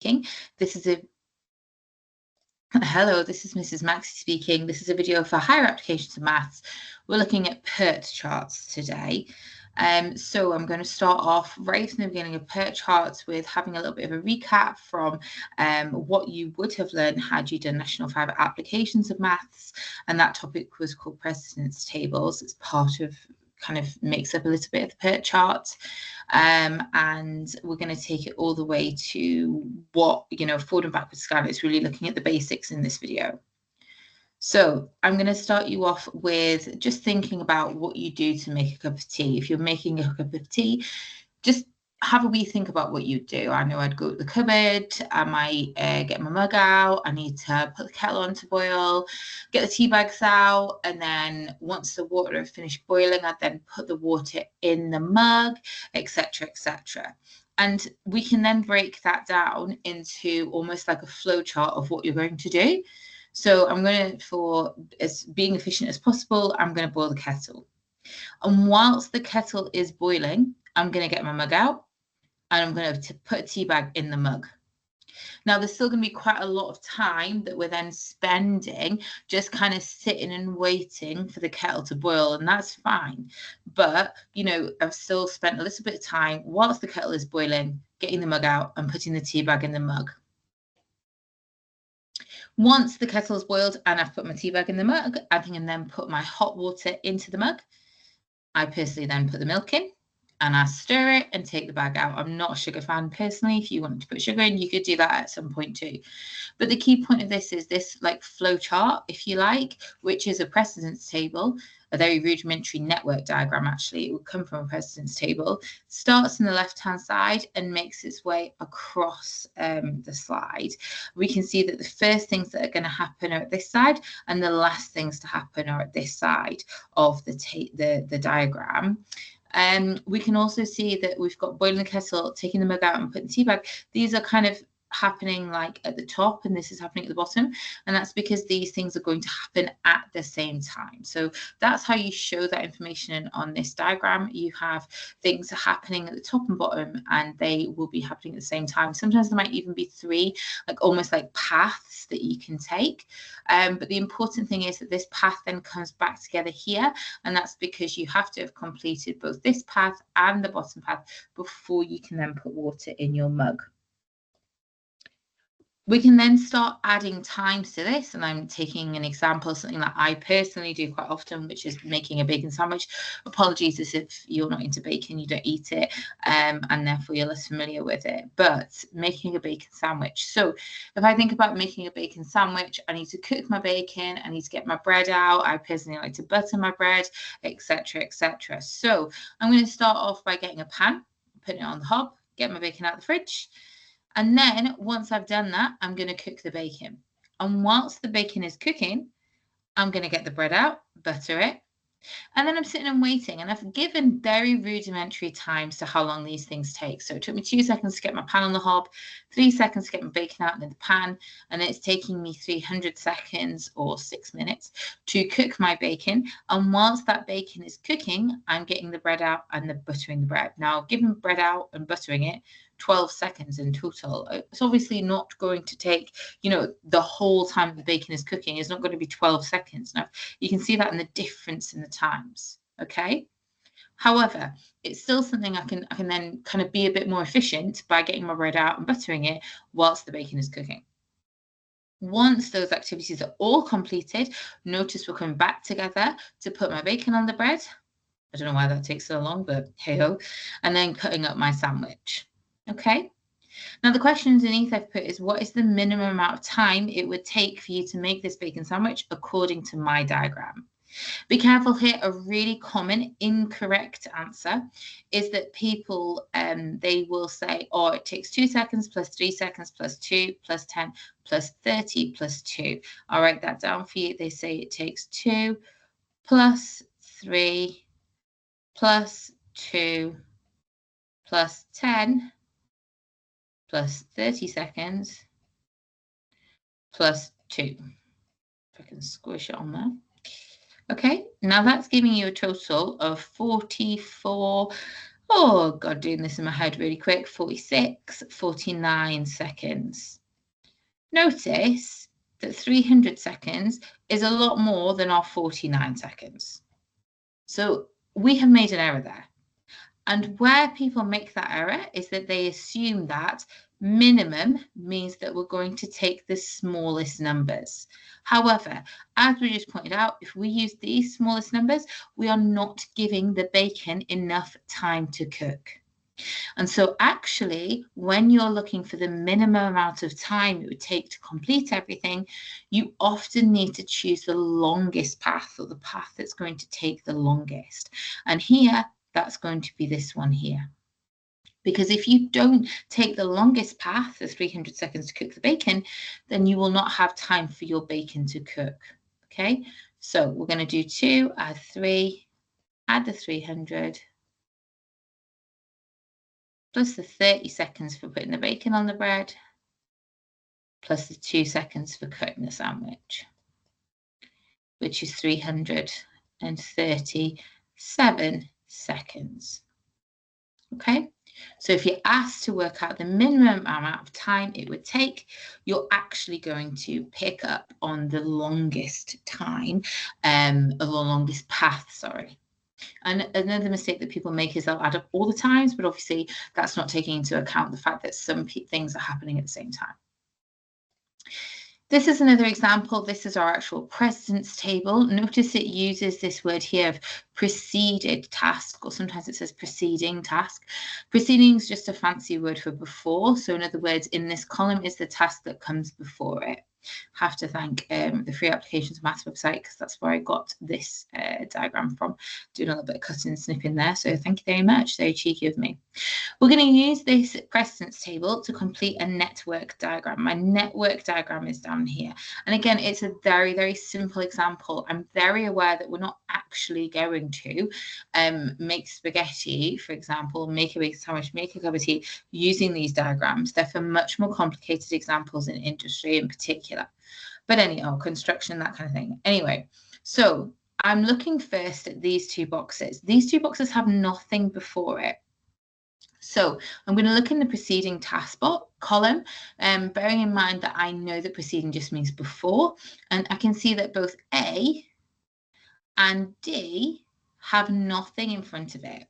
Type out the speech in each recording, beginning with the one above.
This is a Hello, this is Mrs. Maxi speaking. This is a video for higher applications of maths. We're looking at PERT charts today. So I'm going to start off right from the beginning of PERT charts with having a little bit of a recap from what you would have learned had you done National 5 applications of maths, and that topic was called Precedence Tables. It's part of kind of makes up a little bit of the PERT chart. And we're going to take it all the way to what, forward and backwards scan. It's really looking at the basics in this video. So I'm going to start you off with just thinking about what you do to make a cup of tea. If you're making a cup of tea, just have a wee think about what you do. I know I'd go to the cupboard, I might get my mug out, I need to put the kettle on to boil, get the tea bags out, and then once the water has finished boiling, I'd then put the water in the mug, etc., etc. And we can then break that down into almost like a flow chart of what you're going to do. So I'm going to, for as being efficient as possible, I'm going to boil the kettle. And whilst the kettle is boiling, I'm going to get my mug out and I'm going to put a tea bag in the mug. Now, there's still going to be quite a lot of time that we're then spending just kind of sitting and waiting for the kettle to boil, and that's fine. But, I've still spent a little bit of time whilst the kettle is boiling, getting the mug out and putting the tea bag in the mug. Once the kettle's boiled and I've put my tea bag in the mug, I can then put my hot water into the mug. I personally then put the milk in and I stir it and take the bag out. I'm not a sugar fan personally. If you wanted to put sugar in, you could do that at some point too. But the key point of this is this like flow chart, if you like, which is a precedence table, a very rudimentary network diagram. Actually, it would come from a precedence table, starts on the left-hand side and makes its way across the slide. We can see that the first things that are going to happen are at this side and the last things to happen are at this side of the diagram. We can also see that we've got boiling the kettle, taking the mug out and putting the tea bag. These are kind of happening like at the top and this is happening at the bottom, and that's because these things are going to happen at the same time. So that's how you show that information on this diagram. You have things happening at the top and bottom and they will be happening at the same time. Sometimes there might even be three, like almost like paths that you can take, but the important thing is that this path then comes back together here, and that's because you have to have completed both this path and the bottom path before you can then put water in your mug. We can then start adding times to this, and I'm taking an example of something that I personally do quite often, which is making a bacon sandwich. Apologies as if you're not into bacon, you don't eat it, and therefore you're less familiar with it, but making a bacon sandwich. So if I think about making a bacon sandwich, I need to cook my bacon, I need to get my bread out, I personally like to butter my bread, etc., etc. So I'm going to start off by getting a pan, putting it on the hob, get my bacon out of the fridge. And then once I've done that, I'm going to cook the bacon. And whilst the bacon is cooking, I'm going to get the bread out, butter it. And then I'm sitting and waiting. And I've given very rudimentary times to how long these things take. So it took me 2 seconds to get my pan on the hob, 3 seconds to get my bacon out in the pan. And then it's taking me 300 seconds or 6 minutes to cook my bacon. And whilst that bacon is cooking, I'm getting the bread out and buttering the bread. Now, given bread out and buttering it, 12 seconds in total. It's obviously not going to take, the whole time the bacon is cooking is not going to be 12 seconds. Now, you can see that in the difference in the times, okay? However, it's still something I can then kind of be a bit more efficient by getting my bread out and buttering it whilst the bacon is cooking. Once those activities are all completed, notice we're coming back together to put my bacon on the bread. I don't know why that takes so long, but hey-ho. And then cutting up my sandwich. Okay, now the question underneath I've put is what is the minimum amount of time it would take for you to make this bacon sandwich according to my diagram? Be careful here, a really common incorrect answer is that people, they will say, oh, it takes 2 seconds plus 3 seconds plus 2 plus 10 plus 30 plus 2. I'll write that down for you. They say it takes 2 plus 3 plus 2 plus 10 plus 30 seconds plus 2. If I can squish it on there. Okay, now that's giving you a total of 44, Oh God, doing this in my head really quick, 46, 49 seconds. Notice that 300 seconds is a lot more than our 49 seconds. So we have made an error there. And where people make that error is that they assume that minimum means that we're going to take the smallest numbers. However, as we just pointed out, if we use these smallest numbers, we are not giving the bacon enough time to cook. And so actually, when you're looking for the minimum amount of time it would take to complete everything, you often need to choose the longest path, or the path that's going to take the longest. And here, that's going to be this one here. Because if you don't take the longest path, the 300 seconds to cook the bacon, then you will not have time for your bacon to cook. Okay, so we're going to do 2, add 3, add the 300, plus the 30 seconds for putting the bacon on the bread, plus the 2 seconds for cutting the sandwich, which is 337 seconds. Okay, so if you're asked to work out the minimum amount of time it would take, you're actually going to pick up on the longest time, or the longest path, sorry. And another mistake that people make is they'll add up all the times, but obviously that's not taking into account the fact that some things are happening at the same time. This is another example. This is our actual precedence table. Notice it uses this word here of preceded task, or sometimes it says preceding task. Preceding is just a fancy word for before. So in other words, in this column is the task that comes before it. Have to thank the Free Applications Maths website, because that's where I got this diagram from. Doing a little bit of cutting and snipping there. So thank you very much. Very cheeky of me. We're going to use this precedence table to complete a network diagram. My network diagram is down here. And again, it's a very, very simple example. I'm very aware that we're not actually going to make spaghetti, for example, make a big sandwich, make a cup of tea using these diagrams. They're for much more complicated examples in industry in particular. But anyhow, construction, that kind of thing. Anyway, so I'm looking first at these 2 boxes. These 2 boxes have nothing before it. So I'm going to look in the preceding task column, bearing in mind that I know that preceding just means before, and I can see that both A and D have nothing in front of it.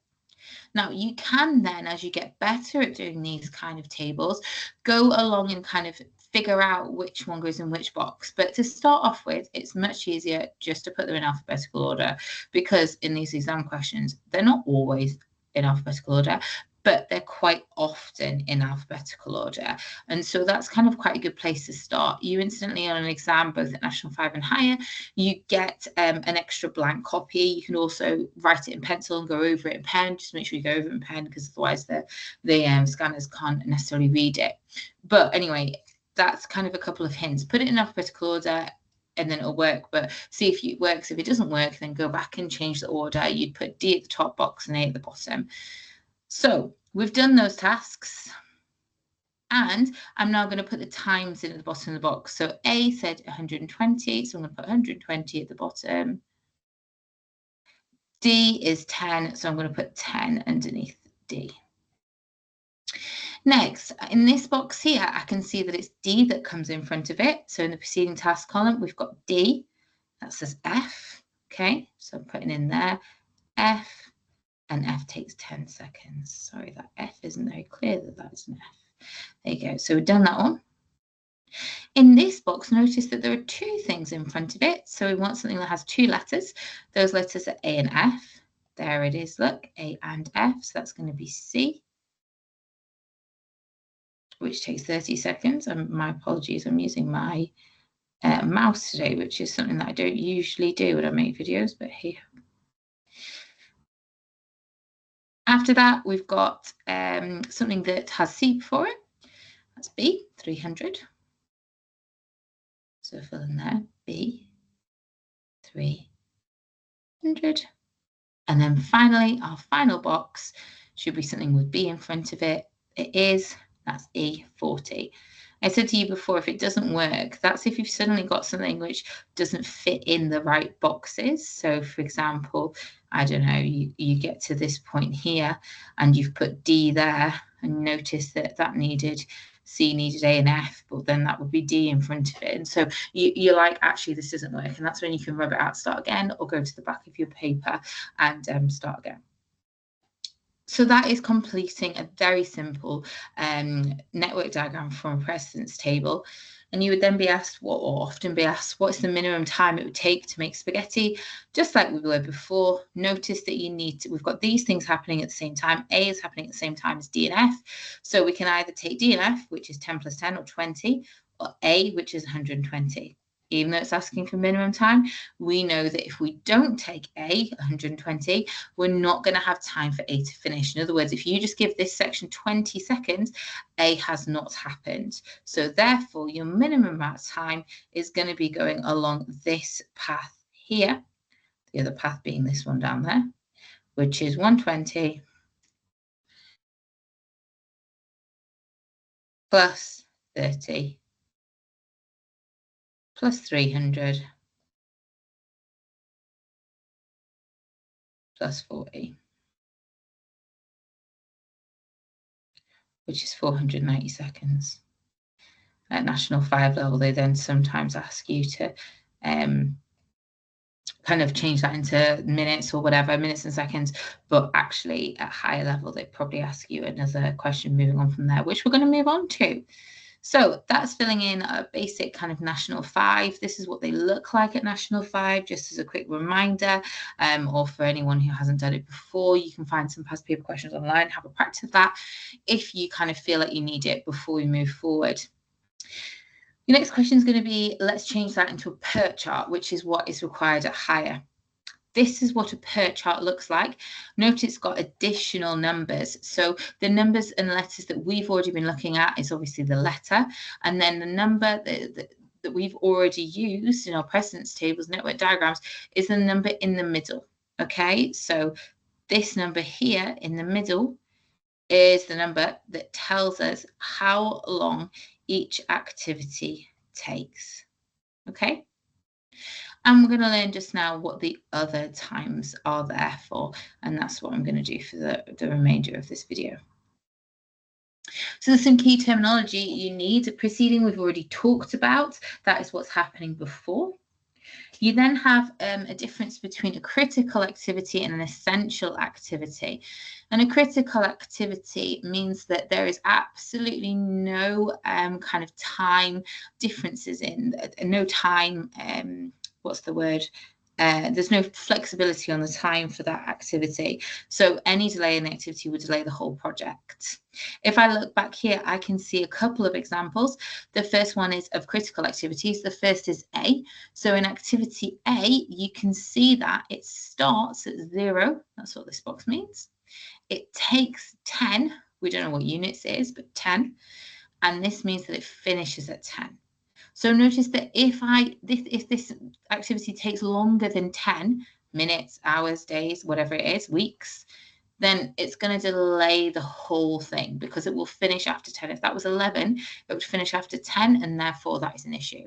Now, you can then, as you get better at doing these kind of tables, go along and kind of figure out which one goes in which box. But to start off with, it's much easier just to put them in alphabetical order, because in these exam questions, they're not always in alphabetical order, but they're quite often in alphabetical order. And so that's kind of quite a good place to start. You instantly, on an exam, both at National 5 and higher, you get an extra blank copy. You can also write it in pencil and go over it in pen. Just make sure you go over it in pen, because otherwise the scanners can't necessarily read it. But anyway, that's kind of a couple of hints. Put it in alphabetical order, and then it'll work, but see if it works. If it doesn't work, then go back and change the order. You'd put D at the top box and A at the bottom. So we've done those tasks, and I'm now going to put the times in at the bottom of the box. So A said 120, so I'm going to put 120 at the bottom. D is 10, so I'm going to put 10 underneath D. Next, in this box here, I can see that it's D that comes in front of it. So in the preceding task column, we've got D. That says F. Okay, so I'm putting in there F, and F takes 10 seconds. Sorry, that F isn't very clear that is an F. There you go. So we've done that one. In this box, notice that there are 2 things in front of it. So we want something that has 2 letters. Those letters are A and F. There it is, look, A and F. So that's going to be C, which takes 30 seconds. And my apologies, I'm using my mouse today, which is something that I don't usually do when I make videos, but here. After that, we've got something that has C before it. That's B, 300. So fill in there, B, 300. And then finally, our final box should be something with B in front of it. It is, that's E, 40. I said to you before, if it doesn't work, that's if you've suddenly got something which doesn't fit in the right boxes. So for example, I don't know, you get to this point here and you've put D there, and notice that C needed A and F, but then that would be D in front of it. And so you're like, actually, this doesn't work. And that's when you can rub it out, start again, or go to the back of your paper and start again. So that is completing a very simple network diagram from a precedence table. And you would then be asked, or often be asked, what's the minimum time it would take to make spaghetti? Just like we were before, notice that we've got these things happening at the same time. A is happening at the same time as D and F. So we can either take D and F, which is 10 plus 10 or 20, or A, which is 120. Even though it's asking for minimum time, we know that if we don't take A, 120, we're not going to have time for A to finish. In other words, if you just give this section 20 seconds, A has not happened. So therefore, your minimum amount of time is going to be going along this path here, the other path being this one down there, which is 120 plus 30 plus 300 plus 40, which is 490 seconds. At National 5 level, they then sometimes ask you to kind of change that into minutes or whatever, minutes and seconds, but actually at higher level, they probably ask you another question moving on from there, which we're going to move on to. So that's filling in a basic kind of National 5. This is what they look like at National 5, just as a quick reminder, or for anyone who hasn't done it before, you can find some past paper questions online, have a practice of that if you kind of feel like you need it before we move forward. Your next question is going to be, let's change that into a PERT chart, which is what is required at higher. This is what a PERT chart looks like. Note it's got additional numbers. So the numbers and letters that we've already been looking at is obviously the letter. And then the number that we've already used in our precedence tables, network diagrams, is the number in the middle. Okay, so this number here in the middle is the number that tells us how long each activity takes. Okay. And we're going to learn just now what the other times are there for, and that's what I'm going to do for the remainder of this video. So there's some key terminology you need. Preceding we've already talked about. That is what's happening before. You then have a difference between a critical activity and an essential activity. And a critical activity means that there is absolutely no kind of time differences no time, what's the word? There's no flexibility on the time for that activity. So any delay in the activity would delay the whole project. If I look back here, I can see a couple of examples. The first one is of critical activities. The first is A. So in activity A, you can see that it starts at 0. That's what this box means. It takes 10. We don't know what units it is, but 10. And this means that it finishes at 10. So notice that if this activity takes longer than 10 minutes, hours, days, whatever it is, weeks, then it's going to delay the whole thing because it will finish after 10. If that was 11, it would finish after 10, and therefore that is an issue.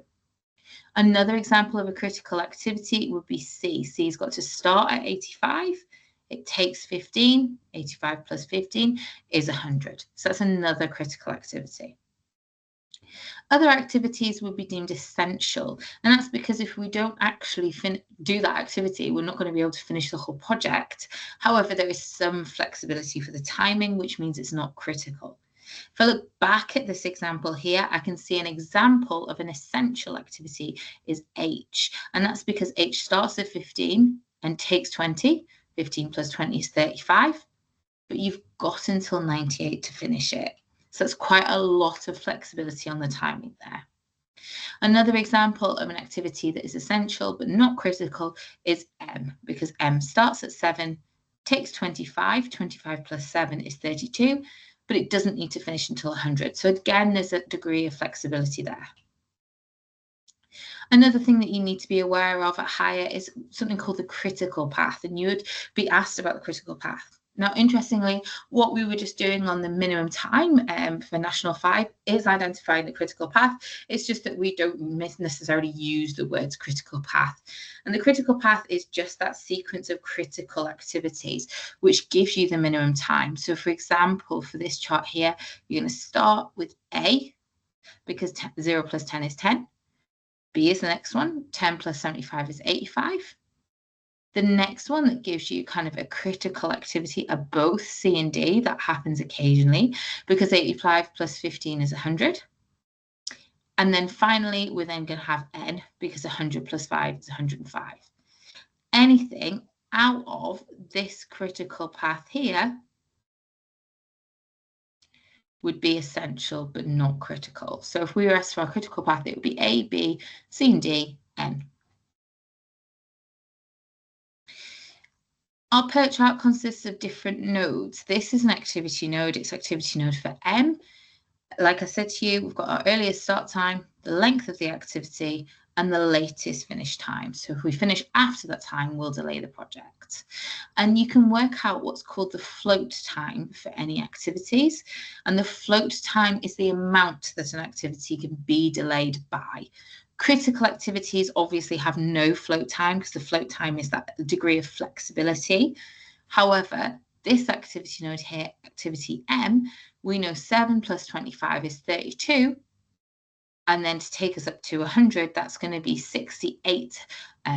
Another example of a critical activity would be C. C's got to start at 85. It takes 15. 85 plus 15 is 100. So that's another critical activity. Other activities would be deemed essential, and that's because if we don't actually do that activity, we're not going to be able to finish the whole project. However, there is some flexibility for the timing, which means it's not critical. If I look back at this example here, I can see an example of an essential activity is H, and that's because H starts at 15 and takes 20. 15 plus 20 is 35, but you've got until 98 to finish it. So it's quite a lot of flexibility on the timing there. Another example of an activity that is essential but not critical is M, because M starts at 7, takes 25. 25 plus 7 is 32, but it doesn't need to finish until 100. So again, there's a degree of flexibility there. Another thing that you need to be aware of at higher is something called the critical path, and you would be asked about the critical path. Now, interestingly, what we were just doing on the minimum time for National 5 is identifying the critical path. It's just that we don't necessarily use the words critical path. And the critical path is just that sequence of critical activities, which gives you the minimum time. So, for example, for this chart here, you're going to start with A, because 0 plus 10 is 10. B is the next one. 10 plus 75 is 85. The next one that gives you kind of a critical activity are both C and D. That happens occasionally because 85 plus 15 is 100. And then finally, we're then going to have N because 100 plus 5 is 105. Anything out of this critical path here would be essential but not critical. So if we were asked for our critical path, it would be A, B, C and D, N. Our PERT chart consists of different nodes. This is an activity node. It's activity node for M. Like I said to you, we've got our earliest start time, the length of the activity, and the latest finish time. So if we finish after that time, we'll delay the project. And you can work out what's called the float time for any activities. And the float time is the amount that an activity can be delayed by. Critical activities obviously have no float time because the float time is that degree of flexibility. However, this activity node here, activity M, we know 7 plus 25 is 32. And then to take us up to 100, that's going to be 68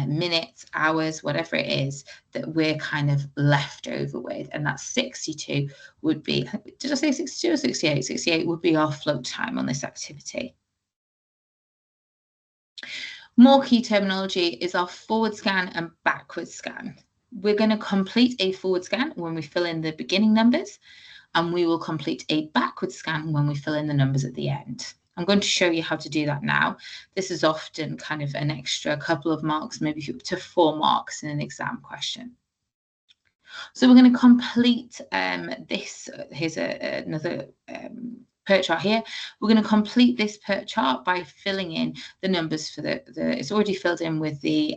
minutes, hours, whatever it is that we're kind of left over with. And that 62 would be, did I say 62 or 68? 68 would be our float time on this activity. More key terminology is our forward scan and backward scan. We're going to complete a forward scan when we fill in the beginning numbers, and we will complete a backward scan when we fill in the numbers at the end. I'm going to show you how to do that now. This is often kind of an extra couple of marks, maybe up to 4 marks in an exam question. So we're going to complete this. Here's another PERT chart here. We're going to complete this PERT chart by filling in the numbers for it's already filled in with the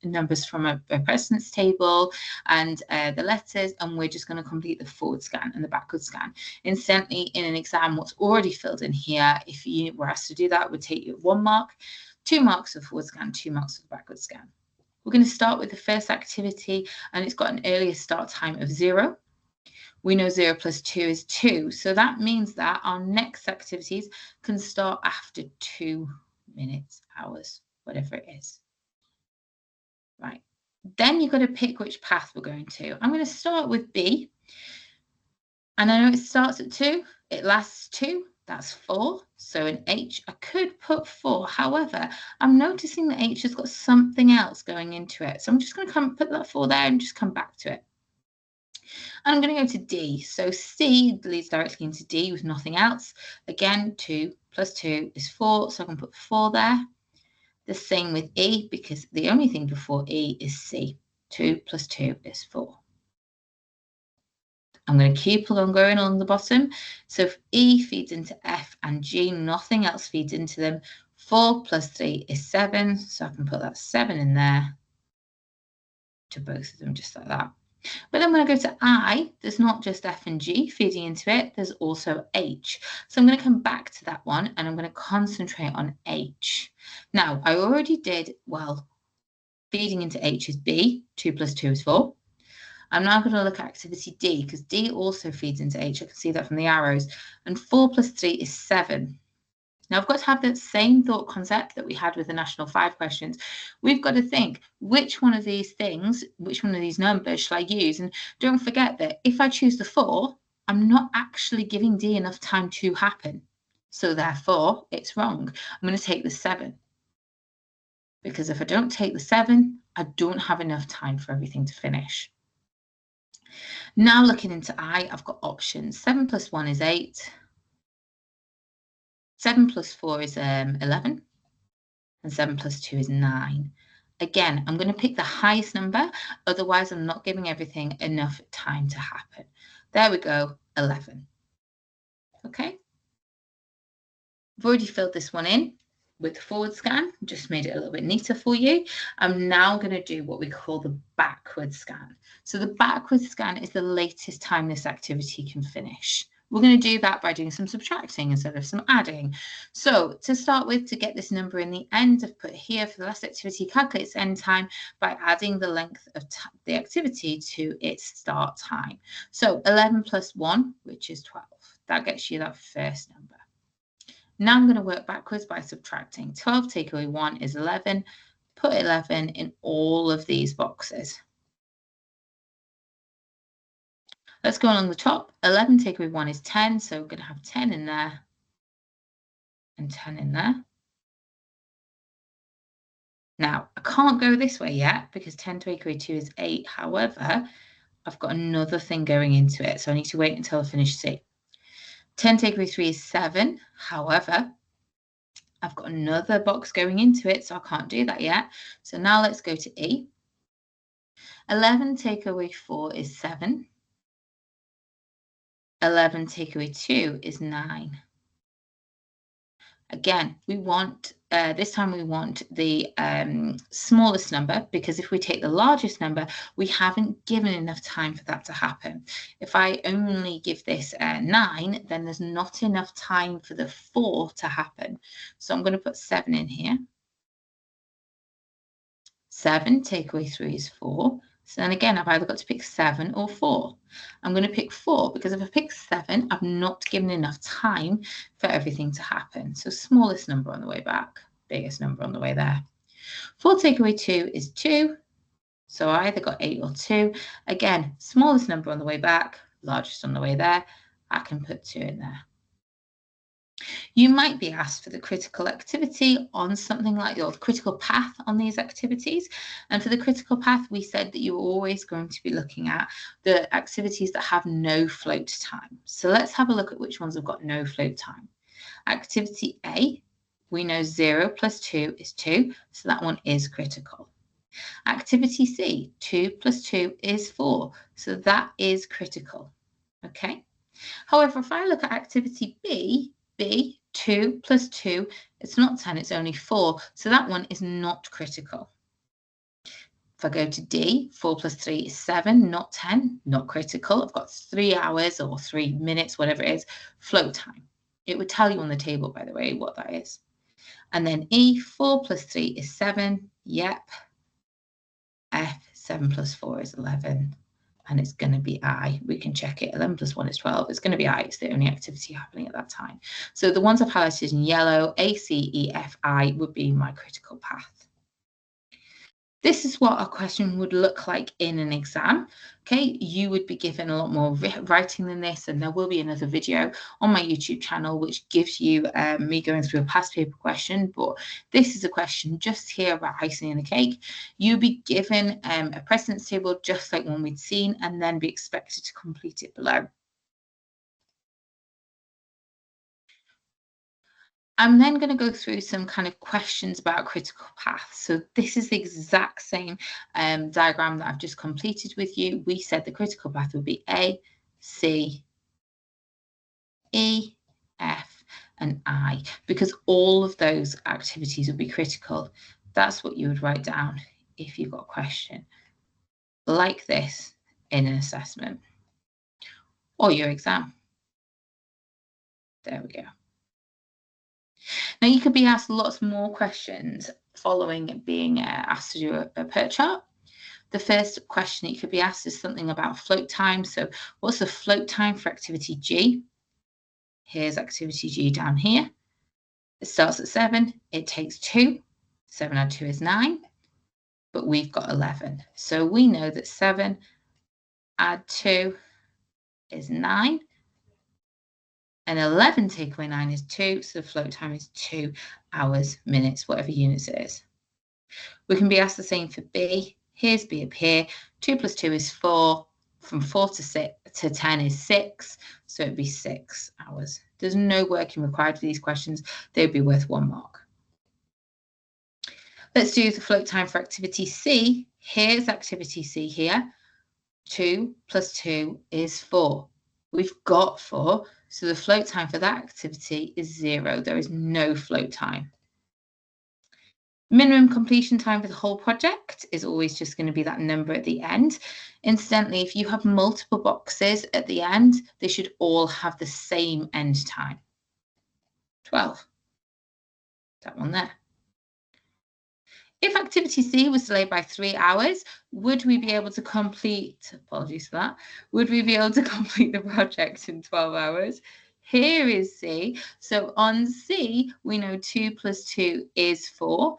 numbers from a precedence table and the letters, and we're just going to complete the forward scan and the backward scan. Incidentally, in an exam, what's already filled in here, if you were asked to do that, would take you 1 mark, 2 marks for the forward scan, 2 marks for the backward scan. We're going to start with the first activity, and it's got an earlier start time of 0. We know 0 plus 2 is 2. So that means that our next activities can start after 2 minutes, hours, whatever it is. Right. Then you've got to pick which path we're going to. I'm going to start with B. And I know it starts at 2. It lasts 2. That's 4. So in H, I could put 4. However, I'm noticing that H has got something else going into it. So I'm just going to put that 4 there and just come back to it. And I'm going to go to D. So C leads directly into D with nothing else. Again, 2 plus 2 is 4. So I can put 4 there. The same with E, because the only thing before E is C. 2 plus 2 is 4. I'm going to keep on going along the bottom. So if E feeds into F and G, nothing else feeds into them. 4 plus 3 is 7. So I can put that 7 in there to both of them, just like that. But then when I go to I, there's not just F and G feeding into it, there's also H. So I'm going to come back to that one and I'm going to concentrate on H. Now, I already did, well, feeding into H is B, 2 plus 2 is 4. I'm now going to look at activity D, because D also feeds into H. I can see that from the arrows. And 4 plus 3 is 7. Now, I've got to have the same thought concept that we had with the National 5 questions. We've got to think, which one of these things, which one of these numbers shall I use? And don't forget that if I choose the 4, I'm not actually giving D enough time to happen. So therefore, it's wrong. I'm going to take the 7. Because if I don't take the 7, I don't have enough time for everything to finish. Now looking into I, I've got options. 7 plus 1 is 8. 7 plus 4 is 11. And 7 plus 2 is 9. Again, I'm going to pick the highest number. Otherwise, I'm not giving everything enough time to happen. There we go, 11. Okay. I've already filled this one in. with the forward scan, just made it a little bit neater for you. I'm now going to do what we call the backward scan. So the backward scan is the latest time this activity can finish. We're going to do that by doing some subtracting instead of some adding. So to start with, to get this number in the end, I've put here for the last activity, calculate its end time by adding the length of the activity to its start time. So 11 plus 1, which is 12. That gets you that first number. Now I'm going to work backwards by subtracting. 12 take away 1 is 11. Put 11 in all of these boxes. Let's go along the top. 11 take away 1 is 10, so we're going to have 10 in there and 10 in there. Now, I can't go this way yet because 10 take away 2 is 8. However, I've got another thing going into it, so I need to wait until I finish C. 10 take away 3 is 7. However, I've got another box going into it, so I can't do that yet. So now let's go to E. 11 take away 4 is 7. 11 take away 2 is 9. Again, we want, this time we want the smallest number, because if we take the largest number, we haven't given enough time for that to happen. If I only give this 9, then there's not enough time for the 4 to happen. So I'm going to put 7 in here. 7 take away 3 is 4. So then again, I've either got to pick 7 or 4. I'm going to pick 4 because if I pick 7, I've not given enough time for everything to happen. So smallest number on the way back, biggest number on the way there. 4 take away 2 is 2. So I either got 8 or 2. Again, smallest number on the way back, largest on the way there. I can put 2 in there. You might be asked for the critical activity on something like your critical path on these activities. And for the critical path, we said that you're always going to be looking at the activities that have no float time. So let's have a look at which ones have got no float time. Activity A, we know 0 plus 2 is 2, so that one is critical. Activity C, 2 plus 2 is 4, so that is critical. Okay. However, if I look at activity B, 2 plus 2, it's not 10, it's only 4. So that one is not critical. If I go to D, 4 plus 3 is 7, not 10, not critical. I've got 3 hours or 3 minutes, whatever it is, float time. It would tell you on the table, by the way, what that is. And then E, 4 plus 3 is 7. Yep. F, 7 plus 4 is 11. And it's going to be I. We can check it. 11 plus 1 is 12. It's going to be I. It's the only activity happening at that time. So the ones I've highlighted in yellow, A, C, E, F, I, would be my critical path. This is what a question would look like in an exam. Okay, you would be given a lot more writing than this, and there will be another video on my YouTube channel which gives you me going through a past paper question, but this is a question just here about icing in the cake. You'll be given a precedence table just like one we'd seen, and then be expected to complete it below. I'm then going to go through some kind of questions about critical path. So this is the exact same diagram that I've just completed with you. We said the critical path would be A, C, E, F, and I, because all of those activities would be critical. That's what you would write down if you've got a question like this in an assessment or your exam. There we go. Now, you could be asked lots more questions following being asked to do a PERT chart. The first question that you could be asked is something about float time. So what's the float time for activity G? Here's activity G down here. It starts at 7. It takes 2. 7 add 2 is 9. But we've got 11. So we know that 7 add 2 is 9. And 11 take away 9 is 2, so the float time is 2 hours, minutes, whatever units it is. We can be asked the same for B. Here's B up here. 2 plus 2 is 4. From 4 to 10 is 6, so it'd be 6 hours. There's no working required for these questions. They'd be worth 1 mark. Let's do the float time for activity C. Here's activity C here. 2 plus 2 is 4. We've got 4, so the float time for that activity is 0. There is no float time. Minimum completion time for the whole project is always just going to be that number at the end. Incidentally, if you have multiple boxes at the end, they should all have the same end time. 12. That one there. If activity C was delayed by 3 hours, would we be able to complete, apologies for that, would we be able to complete the project in 12 hours? Here is C. So on C, we know 2 plus 2 is 4.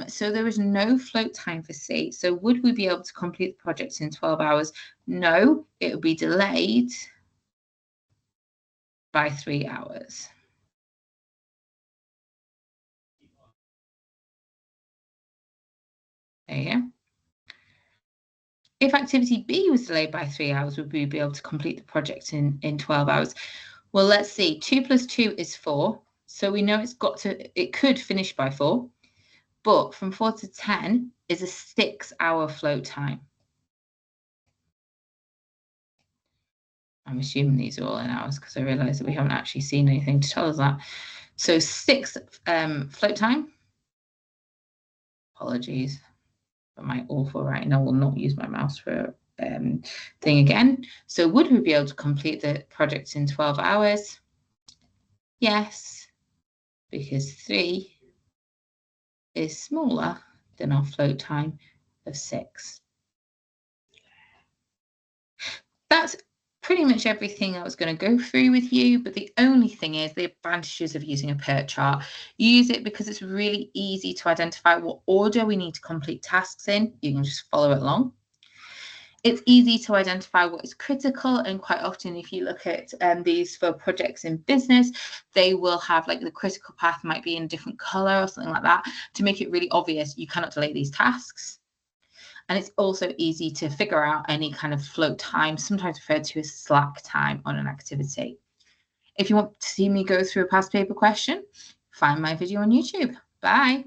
So there is no float time for C. So would we be able to complete the project in 12 hours? No, it would be delayed by 3 hours. There you go. If activity B was delayed by 3 hours, would we be able to complete the project in 12 hours? Well, let's see. 2 plus 2 is 4. So we know it could finish by 4. But from 4 to 10 is a 6-hour float time. I'm assuming these are all in hours because I realise that we haven't actually seen anything to tell us that. So 6 float time. Apologies for my awful writing. I will not use my mouse for thing again. So would we be able to complete the project in 12 hours? Yes, because 3 is smaller than our float time of 6. That's pretty much everything I was going to go through with you, but the only thing is the advantages of using a PERT chart. Use it because it's really easy to identify what order we need to complete tasks in. You can just follow it along. It's easy to identify what is critical, and quite often if you look at these for projects in business, they will have like the critical path might be in a different color or something like that to make it really obvious you cannot delay these tasks. And it's also easy to figure out any kind of float time, sometimes referred to as slack time on an activity. If you want to see me go through a past paper question, find my video on YouTube. Bye.